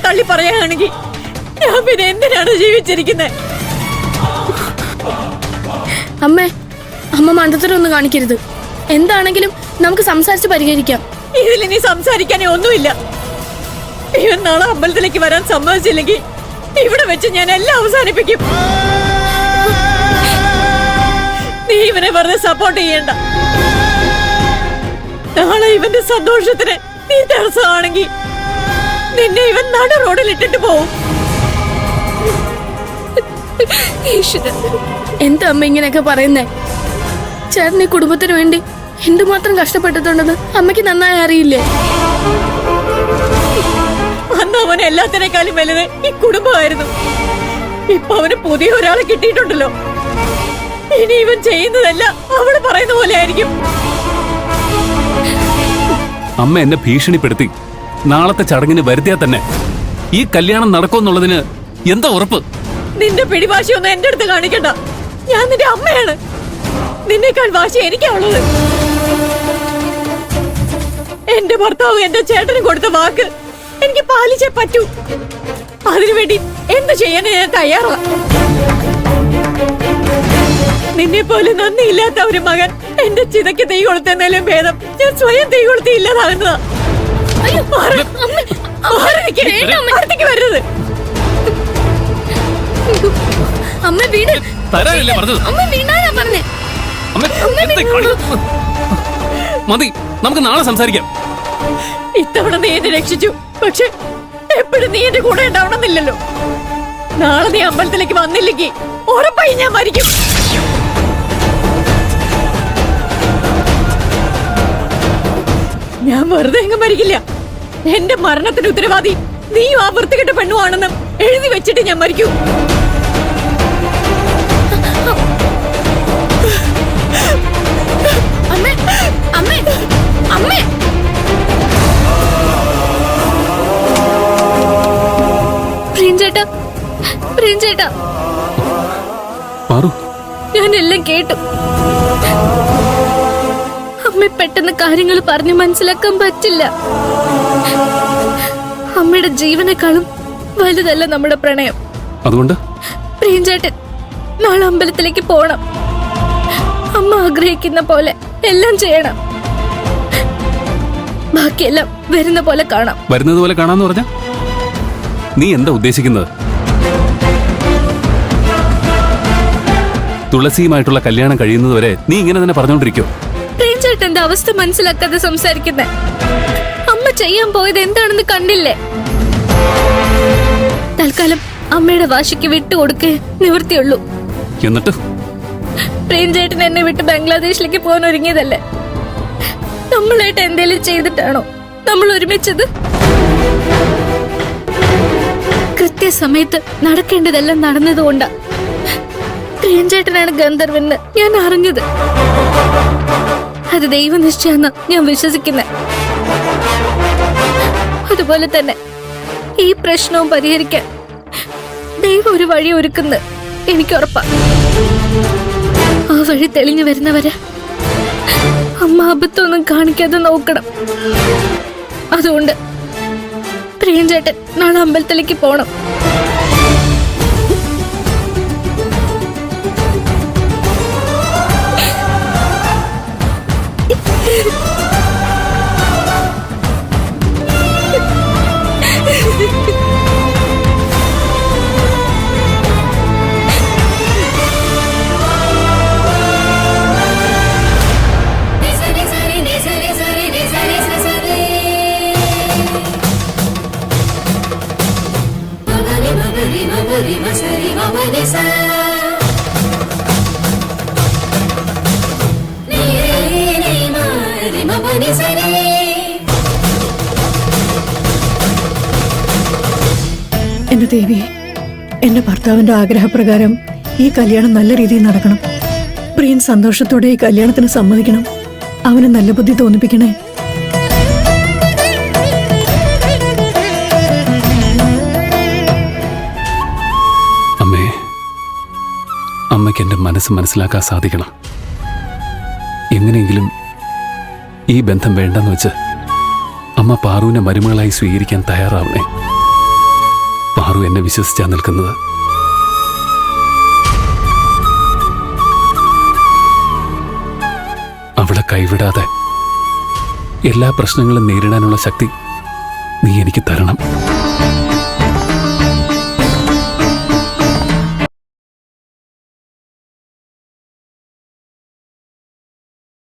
തള്ളി പറയുകയാണെങ്കിൽ ഞാൻ പിന്നെ എന്തിനാണ് ജീവിച്ചിരിക്കുന്നത്? അമ്മേ, അമ്മ മണ്ടത്തരം ഒന്നും കാണിക്കരുത്. എന്താണെങ്കിലും നമുക്ക് സംസാരിച്ച് പരിഹരിക്കാം. ഇതിലിനി സംസാരിക്കാനേ ഒന്നുമില്ല. ഇവൻ നാളെ അമ്പലത്തിലേക്ക് വരാൻ സമ്മതിച്ചില്ലെങ്കിൽ ഇവിടെ വെച്ച് ഞാൻ എല്ലാം അവസാനിപ്പിക്കും. നീ ഇവനെ വെറുതെ സപ്പോർട്ട് ചെയ്യണ്ട. നാളെ ഇവന്റെ സന്തോഷത്തിന് നീ തടസ്സമാണെങ്കിൽ നിന്നെ ഇവൻ നട റോഡിൽ ഇട്ടിട്ട് പോവും. എന്താ അമ്മ ഇങ്ങനെയൊക്കെ പറയുന്നേ? ചേട്ടൻ ഈ കുടുംബത്തിന് വേണ്ടി എന്തുമാത്രം കഷ്ടപ്പെട്ടിട്ടുണ്ടെന്ന് അമ്മയ്ക്ക് നന്നായി അറിയില്ലേ? അന്ന് അവന് എല്ലാത്തിനേക്കാളും വലുത് ഈ കുടുംബമായിരുന്നു. ഇപ്പൊ അവന് പുതിയ ഒരാളെ കിട്ടിയിട്ടുണ്ടല്ലോ. ഇനി ഇവൻ ചെയ്യുന്നതെല്ലാം അവള് പറയുന്ന പോലെ ആയിരിക്കും. അമ്മ എന്നെ ഭീഷണിപ്പെടുത്തി നാളത്തെ ചടങ്ങിന് വരുത്തിയാൽ തന്നെ ഈ കല്യാണം നടക്കുമെന്നുള്ളതിന് എന്താ ഉറപ്പ്? നിന്റെ പിടിവാശിയൊന്നും എന്റെ അടുത്ത് കാണിക്കണ്ട. ഞാൻ നിന്റെ അമ്മയാണ്. നിന്നേക്കാൾ വാശി എനിക്കാ ഉള്ളത്. എന്റെ ഭർത്താവ് എന്റെ ചേട്ടന് കൊടുത്ത വാക്ക് എനിക്ക് പാലിച്ചേ പറ്റൂ. അതിനുവേണ്ടി എന്ത് ചെയ്യാൻ ഞാൻ തയ്യാറാ. നിന്നെ പോലെ നന്ദിയില്ലാത്ത ഒരു മകൻ എന്റെ ചിതയ്ക്ക് തീ കൊളുത്തുന്നതിലും ഭേദം ഞാൻ സ്വയം തീ കൊളുത്തി ഇല്ലാതാകുന്നതാ. വരരുത്. അമ്മ വീട് തരാനല്ലേ പറഞ്ഞത്? അമ്മ വീണാനാ പറഞ്ഞേ. മതി, നമുക്ക് നാളെ സംസാരിക്കാം. ഇത്തവണ നീ എന്നെ രക്ഷിച്ചു. പക്ഷെ എപ്പോഴും നീ എന്റെ കൂടെ ഉണ്ടാവണമെന്നില്ലല്ലോ. നാളെ നീ അമ്പലത്തിലേക്ക് വന്നില്ലെങ്കിൽ ഉറപ്പായി ഞാൻ മരിക്കും. ഞാൻ വെറുതെ എങ്ങും മരിക്കില്ല. എന്റെ മരണത്തിന് ഉത്തരവാദി നീയും ആ വൃത്തികെട്ട പെണ്ണുവാണെന്നും എഴുതി വെച്ചിട്ട് ഞാൻ മരിക്കൂ. അമ്മേ, അമ്മേ, അമ്മേ. പ്രിയഞ്ചേട്ടാ, പ്രിയഞ്ചേട്ടാ, ഞാനെല്ലാം കേട്ടു. അമ്മ പെട്ടെന്ന് കാര്യങ്ങൾ പറഞ്ഞു മനസ്സിലാക്കാൻ പറ്റില്ല. അമ്മയുടെ ജീവനേക്കാളും വലുതല്ല നമ്മുടെ പ്രണയം. അതുകൊണ്ട് പ്രിയഞ്ചേട്ടൻ നാളെ അമ്പലത്തിലേക്ക് പോണം. അമ്മ ആഗ്രഹിക്കുന്ന പോലെ എല്ലാം ചെയ്യണം. ബാക്കിയെല്ലാം വരുന്ന പോലെ കാണാം. വരുന്നത് പോലെ കാണാന്ന് പറഞ്ഞ നീ എന്താ ഉദ്ദേശിക്കുന്നത്? തുളസിയുമായിട്ടുള്ള കല്യാണം കഴിയുന്നതുവരെ നീ ഇങ്ങനെ തന്നെ പറഞ്ഞോണ്ടിരിക്കോ? പ്രിയഞ്ചേട്ടന്റെ അവസ്ഥ മനസ്സിലാക്കാതെ സംസാരിക്കുന്നേ. അമ്മ ചെയ്യാൻ പോയത് എന്താണെന്ന് കണ്ടില്ലേ? തൽക്കാലം അമ്മയുടെ വാശിക്ക് വിട്ടുകൊടുക്കേ നിവൃത്തിയുള്ളൂ. എന്നിട്ട് പ്രിയഞ്ചേട്ടൻ എന്നെ വിട്ട് ബംഗ്ലാദേശിലേക്ക് പോകാൻ ഒരുങ്ങിയതല്ലേ? നമ്മളായിട്ട് എന്തേലും ചെയ്തിട്ടാണോ നമ്മൾ ഒരുമിച്ചത്? കൃത്യസമയത്ത് നടക്കേണ്ടതെല്ലാം നടന്നതുകൊണ്ടാ പ്രിയഞ്ചേട്ടനാണ് ഗന്ധർവെന്ന് ഞാൻ അറിഞ്ഞത്. അത് ദൈവനിശ്ചയാന്ന് ഞാൻ വിശ്വസിക്കുന്നത്. അതുപോലെ തന്നെ ഈ പ്രശ്നവും പരിഹരിക്കാൻ ദൈവം ഒരു വഴി ഒരുക്കുന്നത് എനിക്ക് ഉറപ്പാ. ആ വഴി തെളിഞ്ഞു വരുന്നവരെ അമ്മ അബദ്ധമൊന്നും കാണിക്കാതെ നോക്കണം. അതുകൊണ്ട് പ്രിയഞ്ചേട്ടൻ നാളെ അമ്പലത്തിലേക്ക് പോണം. എന്റെ ദേവി, എന്റെ ഭർത്താവിന്റെ ആഗ്രഹപ്രകാരം ഈ കല്യാണം നല്ല രീതിയിൽ നടക്കണം. പ്രിയൻ സന്തോഷത്തോടെ ഈ കല്യാണത്തിന് സമ്മതിക്കണം. അവന് നല്ല ബുദ്ധി തോന്നിപ്പിക്കണേ. അമ്മേ, അമ്മയ്ക്ക് എന്റെ മനസ്സ് മനസ്സിലാക്കാൻ സാധിക്കണം. എങ്ങനെയെങ്കിലും ഈ ബന്ധം വേണ്ടെന്ന് വെച്ച് അമ്മ പാറുവിനെ മരുമകളായി സ്വീകരിക്കാൻ തയ്യാറാവണേ. പാറു എന്നെ വിശ്വസിച്ചാ നിൽക്കുന്നത്. അവളെ കൈവിടാതെ എല്ലാ പ്രശ്നങ്ങളും നേരിടാനുള്ള ശക്തി നീ എനിക്ക് തരണം.